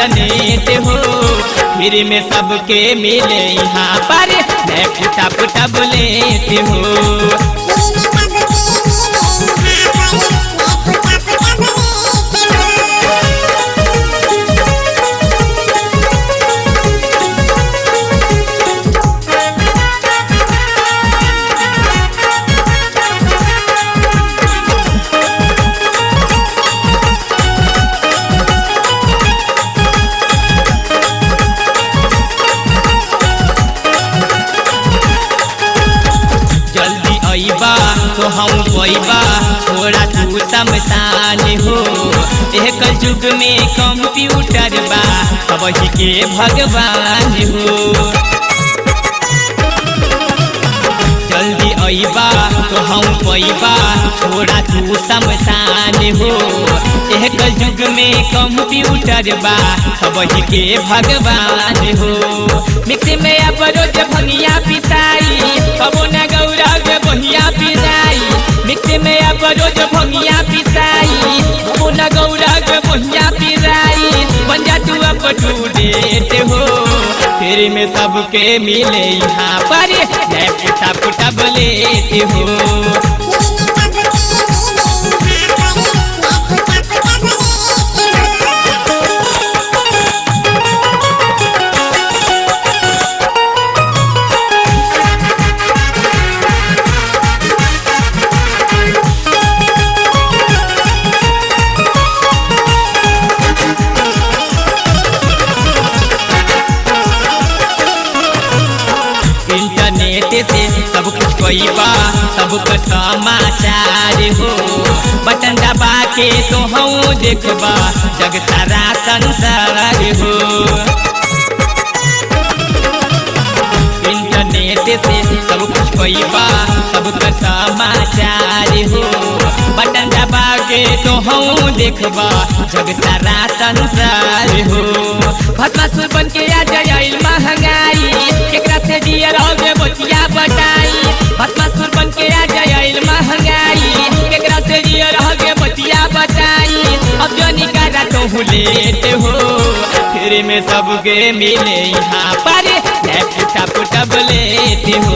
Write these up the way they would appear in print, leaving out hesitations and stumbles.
Internet हो, free में सबके मिले यहाँ पर लैपटॉप टैबलेट हो। तो हम पैबा थोड़ा तू शमशान हो, एक युग में कंप्यूटर बा सबही के भगवान हो। जल्दी अइबा तो हम पैबा थोड़ा तू शमशान हो, एक युग में कंप्यूटर बा सबही के भगवान हो। मिक्सी में अब रोज भंगिया पिसाई कबो न गौरा के बहिया पिसाई, मिक्सी में अब रोज भंगिया पिसाई कबो न गौरा के बहिया पिसाई। बन जा तू अब टूडेट हो, फ्री में सबके मिले यहाँ पर लैपटॉप टैबलेट हो। से सब कुछ पैबा सबका समाचार हो, बटन दबा के तो हम देखबा जग सारा संसार हो। इंटरनेट से सब कुछ पैबा सबका समाचार हो, बटन दबा के तो हम देखबा जग सारा संसार हो। भस्मासुर बन के आ जाइल महंगाई, केकरा से दिया रहोगे बतिया बताई। भस्मासुर बन के आ जाइल महंगाई, केकरा से दिया रहोगे बतिया बताई। अब जो निकाला तो लेट हो, फ्री में सबके मिले यहाँ पर लैपटॉप टैबलेट हो।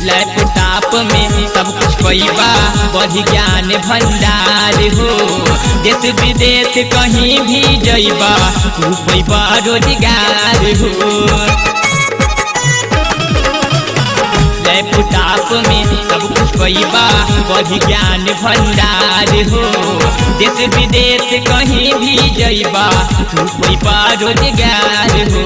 लैपटॉप में सब कुछ पैबा बढ़ी ज्ञान भंडार हो, देश विदेश कहीं भी जइबा तू पैबा रोजगार हो। लैपटॉप में सब कुछ पैबा बढ़ी ज्ञान भंडार हो, देश विदेश कहीं भी जइबा तू पैबा रोजगार हो।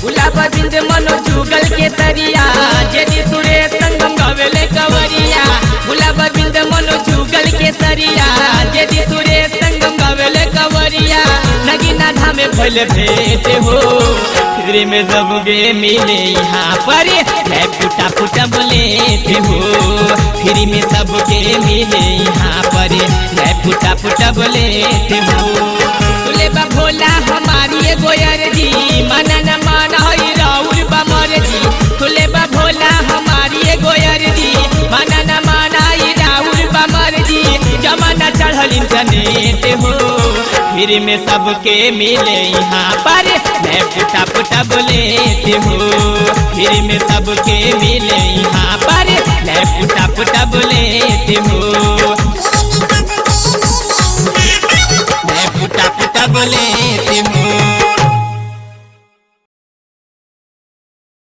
गुलाब बिंद मनो जुगल के सरिया जेदी सुरेश संगम गवेले कवरिया, गुलाब बिंद मनो जुगल के सरिया जेदी सुरेश संगम गवेले कवरिया। नगीना धामे भले भेंट हो, फ्री में सबके मिले यहाँ पर लैपटॉप टैबलेट हो, फ्री में सबके मिले यहाँ पर लैपटॉप टैबलेट हो। सुलेबा भोला हमारी एगो अर्जी, माना न माना हई राउर बमर जी। सुलेबा भोला हमारी एगो अर्जी, माना न माना हई राउर बमर जी। जमाना चढ़ल इंटरनेट हो, फ्री में सबके मिले यहाँ पर लैपटॉप टैबलेट हो, फ्री में सबके मिले यहाँ पर लैपटॉप टैबलेट हो। Laptop tablet